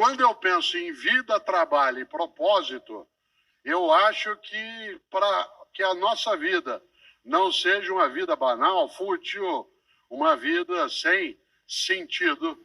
Quando eu penso em vida, trabalho e propósito, eu acho que para que a nossa vida não seja uma vida banal, fútil, uma vida sem sentido.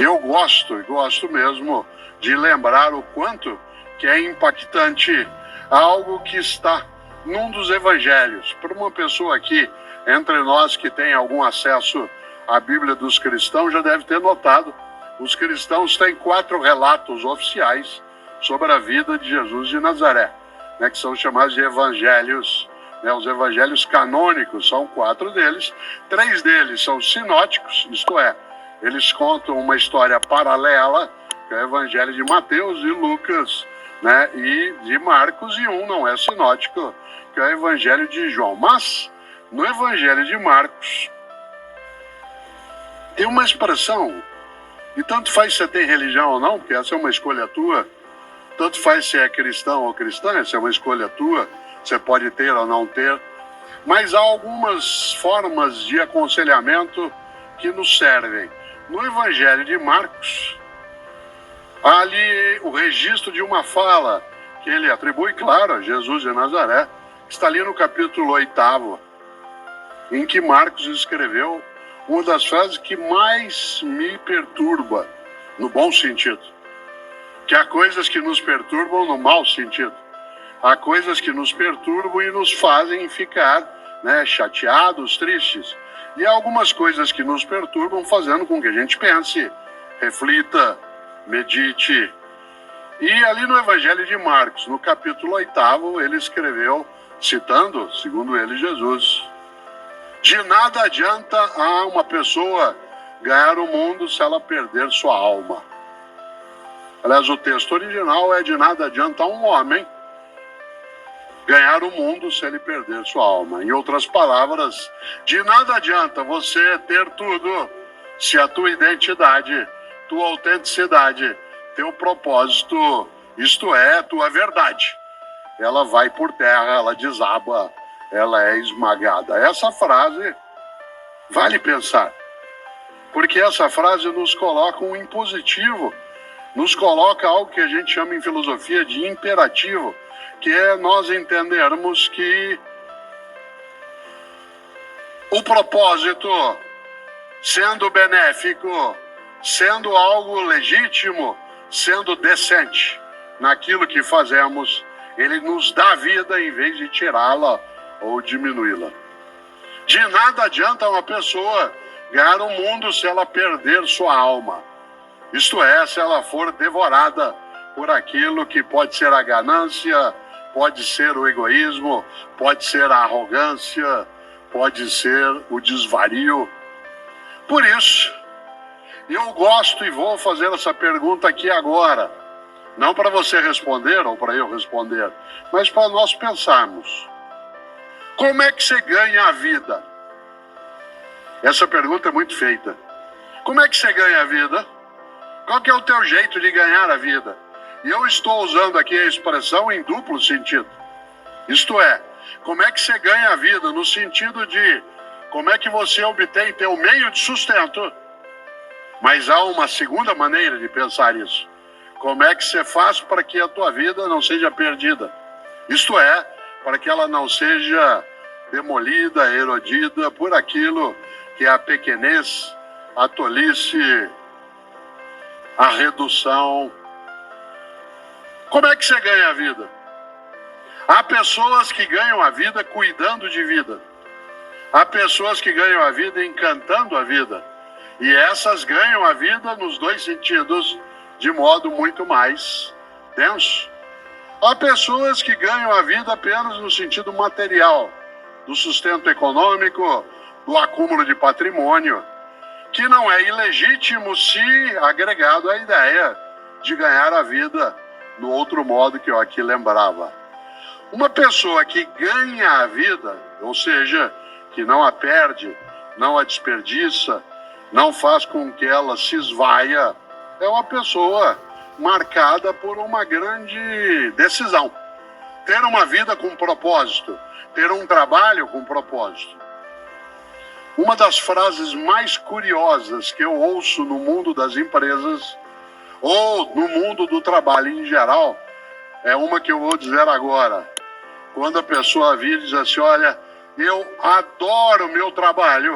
Eu gosto mesmo de lembrar o quanto que é impactante algo que está num dos evangelhos. Para uma pessoa aqui, entre nós que tem algum acesso à Bíblia dos cristãos, já deve ter notado, os cristãos têm 4 relatos oficiais sobre a vida de Jesus de Nazaré, que são chamados de evangelhos, os evangelhos canônicos, são 4 deles. 3 deles são sinóticos, isto é, eles contam uma história paralela, que é o evangelho de Mateus e Lucas, e de Marcos, e um não é sinótico, que é o evangelho de João. Mas, no evangelho de Marcos, tem uma expressão, e tanto faz se você tem religião ou não, porque essa é uma escolha tua, tanto faz se é cristão ou cristã, essa é uma escolha tua, você pode ter ou não ter, mas há algumas formas de aconselhamento que nos servem. No evangelho de Marcos, há ali o registro de uma fala que ele atribui, claro, a Jesus de Nazaré, que está ali no capítulo 8, em que Marcos escreveu uma das frases que mais me perturba, no bom sentido. Que há coisas que nos perturbam no mau sentido. Há coisas que nos perturbam e nos fazem ficar chateados, tristes. E há algumas coisas que nos perturbam fazendo com que a gente pense, reflita, medite. E ali no Evangelho de Marcos, no capítulo 8, ele escreveu, citando, segundo ele, Jesus: de nada adianta a uma pessoa ganhar o mundo se ela perder sua alma. Aliás, o texto original é: de nada adianta a um homem ganhar o mundo se ele perder sua alma. Em outras palavras, de nada adianta você ter tudo se a tua identidade, tua autenticidade, teu propósito, isto é, tua verdade, ela vai por terra, ela desaba, ela é esmagada. Essa frase vale pensar, porque essa frase nos coloca um impositivo, nos coloca algo que a gente chama em filosofia de imperativo, que é nós entendermos que o propósito, sendo benéfico, sendo algo legítimo, sendo decente naquilo que fazemos, ele nos dá vida em vez de tirá-la ou diminuí-la. De nada adianta uma pessoa ganhar o mundo se ela perder sua alma. Isto é, se ela for devorada por aquilo que pode ser a ganância, pode ser o egoísmo, pode ser a arrogância, pode ser o desvario. Por isso, eu gosto e vou fazer essa pergunta aqui agora, não para você responder ou para eu responder, mas para nós pensarmos. Como é que você ganha a vida? Essa pergunta é muito feita. Como é que você ganha a vida? Qual que é o teu jeito de ganhar a vida? E eu estou usando aqui a expressão em duplo sentido. Isto é, como é que você ganha a vida no sentido de como é que você obtém teu meio de sustento. Mas há uma segunda maneira de pensar isso. Como é que você faz para que a tua vida não seja perdida? Isto é, para que ela não seja demolida, erodida por aquilo que é a pequenez, a tolice, a redução. Como é que você ganha a vida? Há pessoas que ganham a vida cuidando de vida. Há pessoas que ganham a vida encantando a vida. E essas ganham a vida nos 2 sentidos, de modo muito mais denso. Há pessoas que ganham a vida apenas no sentido material, do sustento econômico, do acúmulo de patrimônio, que não é ilegítimo se agregado à ideia de ganhar a vida no outro modo que eu aqui lembrava. Uma pessoa que ganha a vida, ou seja, que não a perde, não a desperdiça, não faz com que ela se esvaia, é uma pessoa marcada por uma grande decisão. Ter uma vida com propósito, ter um trabalho com propósito. Uma das frases mais curiosas que eu ouço no mundo das empresas ou no mundo do trabalho em geral é uma que eu vou dizer agora. Quando a pessoa vira e diz assim, olha, eu adoro o meu trabalho,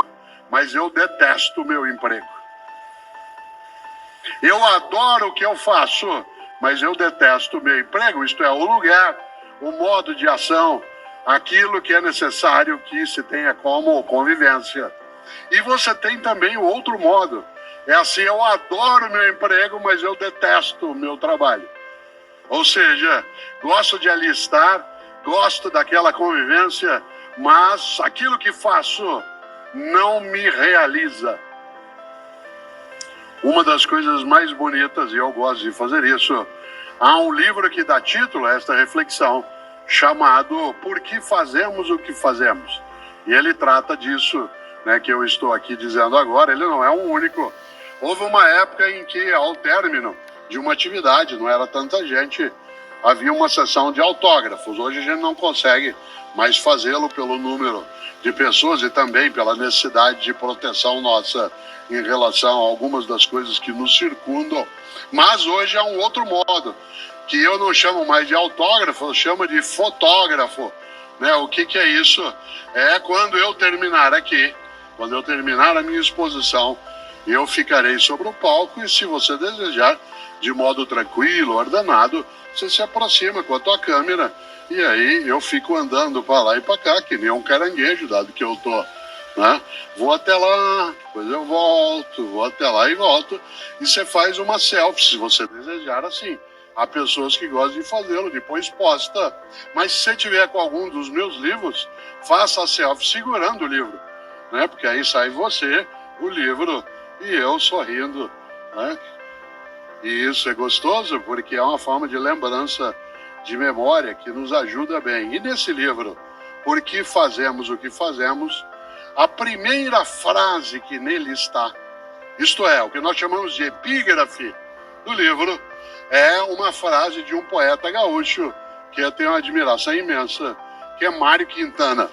mas eu detesto o meu emprego. Eu adoro o que eu faço, mas eu detesto o meu emprego. Isto é, o lugar, o modo de ação, aquilo que é necessário que se tenha como convivência. E você tem também o outro modo. É assim, eu adoro o meu emprego, mas eu detesto o meu trabalho. Ou seja, gosto de ali estar, gosto daquela convivência, mas aquilo que faço não me realiza. Uma das coisas mais bonitas, e eu gosto de fazer isso, há um livro que dá título a esta reflexão, chamado Por que Fazemos o que Fazemos? E ele trata disso, né, que eu estou aqui dizendo agora. Ele não é o único. Houve uma época em que, ao término de uma atividade, não era tanta gente, havia uma sessão de autógrafos. Hoje a gente não consegue mais fazê-lo pelo número de pessoas e também pela necessidade de proteção nossa em relação a algumas das coisas que nos circundam. Mas hoje há um outro modo, que eu não chamo mais de autógrafo, eu chamo de fotógrafo. Né? O que é isso? É quando eu terminar aqui, quando eu terminar a minha exposição, eu ficarei sobre o palco e, se você desejar, de modo tranquilo, ordenado, você se aproxima com a tua câmera e aí eu fico andando para lá e para cá, que nem um caranguejo, dado que eu tô, né? Vou até lá, depois eu volto, vou até lá e volto, e você faz uma selfie, se você desejar assim. Há pessoas que gostam de fazê-lo, depois posta. Mas se você tiver com algum dos meus livros, faça a selfie segurando o livro, né? Porque aí sai você, o livro e eu sorrindo, né? E isso é gostoso porque é uma forma de lembrança, de memória, que nos ajuda bem. E nesse livro, Por que Fazemos o que Fazemos, a primeira frase que nele está, isto é, o que nós chamamos de epígrafe do livro, é uma frase de um poeta gaúcho que eu tenho uma admiração imensa, que é Mário Quintana.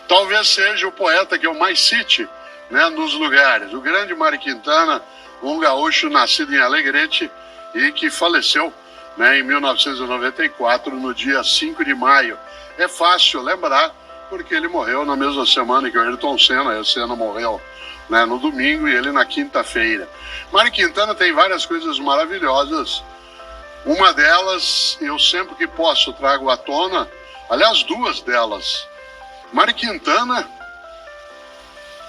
Talvez seja o poeta que eu mais cite, né, nos lugares. O grande Mário Quintana, um gaúcho nascido em Alegrete e que faleceu, né, em 1994, no dia 5 de maio. É fácil lembrar, porque ele morreu na mesma semana que o Ayrton Senna. O Senna morreu, né, no domingo e ele na quinta-feira. Mário Quintana tem várias coisas maravilhosas. Uma delas, eu sempre que posso trago à tona, aliás, duas delas. Mário Quintana,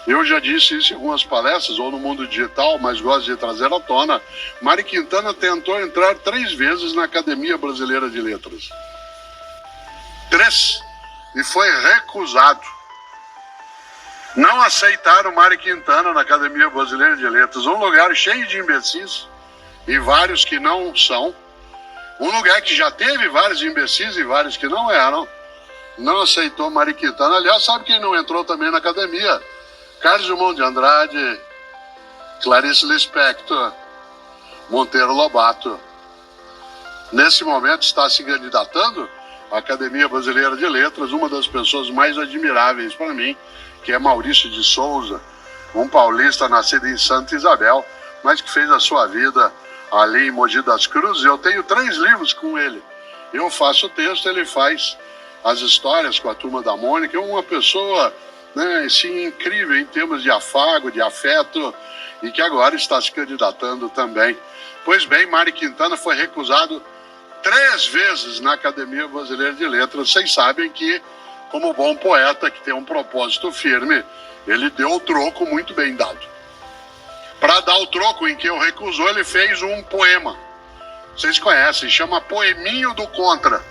eu já disse isso em algumas palestras, ou no mundo digital, mas gosto de trazer à tona. Mário Quintana tentou entrar 3 vezes na Academia Brasileira de Letras. 3. E foi recusado. Não aceitaram Mário Quintana na Academia Brasileira de Letras. Um lugar cheio de imbecis, e vários que não são. Um lugar que já teve vários imbecis e vários que não eram. Não aceitou Mário Quintana. Aliás, sabe quem não entrou também na academia? Carlos Drummond de Andrade, Clarice Lispector, Monteiro Lobato. Nesse momento está se candidatando à Academia Brasileira de Letras uma das pessoas mais admiráveis para mim, que é Maurício de Souza, um paulista nascido em Santa Isabel, mas que fez a sua vida ali em Mogi das Cruzes. Eu tenho 3 livros com ele. Eu faço o texto, ele faz as histórias com a Turma da Mônica. É uma pessoa, né, assim, incrível em termos de afago, de afeto, e que agora está se candidatando também. Pois bem, Mário Quintana foi recusado 3 vezes na Academia Brasileira de Letras. Vocês sabem que, como bom poeta que tem um propósito firme, ele deu o troco muito bem dado. Para dar o troco em que eu recusou, ele fez um poema. Vocês conhecem, chama Poeminho do Contra.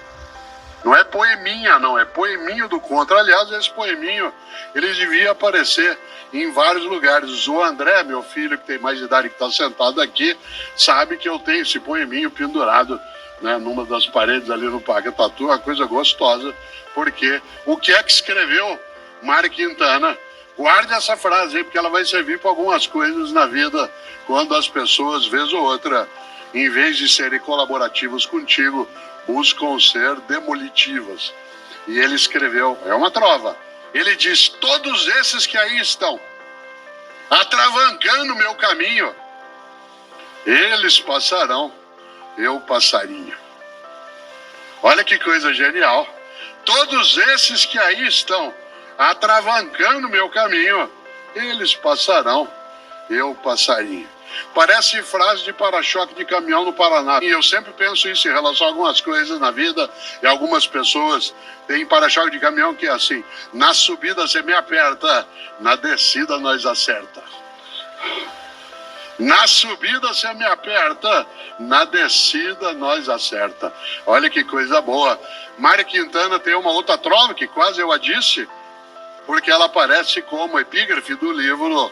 Não é poeminha, não, é Poeminho do Contra. Aliás, esse poeminho, ele devia aparecer em vários lugares. O André, meu filho, que tem mais idade, que está sentado aqui, sabe que eu tenho esse poeminho pendurado, né, numa das paredes ali no Parque Tatu, uma coisa gostosa, porque o que é que escreveu Mário Quintana? Guarde essa frase aí, porque ela vai servir para algumas coisas na vida, quando as pessoas, vez ou outra, em vez de serem colaborativas contigo, buscam ser demolitivas. E ele escreveu, é uma trova, ele diz: todos esses que aí estão, atravancando meu caminho. Eles passarão, eu passarinho. Olha que coisa genial. Todos esses que aí estão atravancando meu caminho, eles passarão, eu passarinho. Parece frase de para-choque de caminhão no Paraná. E eu sempre penso isso em relação a algumas coisas na vida. E algumas pessoas têm para-choque de caminhão que é assim: na subida você me aperta, na descida nós acerta. Na subida você me aperta, na descida nós acerta. Olha que coisa boa. Mária Quintana tem uma outra trova que quase eu a disse, porque ela aparece como epígrafe do livro,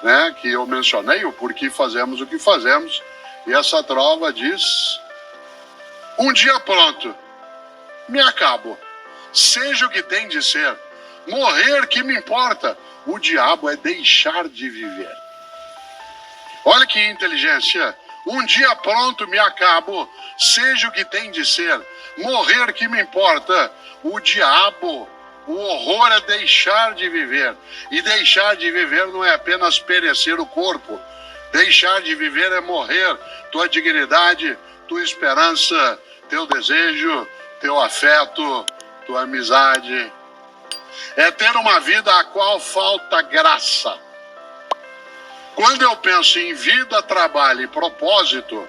né, que eu mencionei, o Porquê Fazemos o que Fazemos. E essa trova diz: um dia pronto, me acabo, seja o que tem de ser, morrer que me importa, o diabo é deixar de viver. Olha que inteligência. Um dia pronto me acabo, seja o que tem de ser, morrer que me importa, o diabo, o horror é deixar de viver. E deixar de viver não é apenas perecer o corpo. Deixar de viver é morrer tua dignidade, tua esperança, teu desejo, teu afeto, tua amizade. É ter uma vida a qual falta graça. Quando eu penso em vida, trabalho e propósito,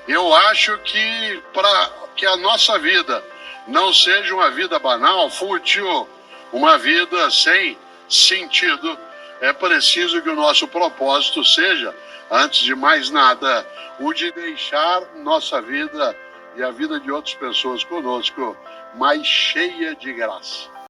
eu acho que para que a nossa vida não seja uma vida banal, fútil, uma vida sem sentido, é preciso que o nosso propósito seja, antes de mais nada, o de deixar nossa vida e a vida de outras pessoas conosco mais cheia de graça.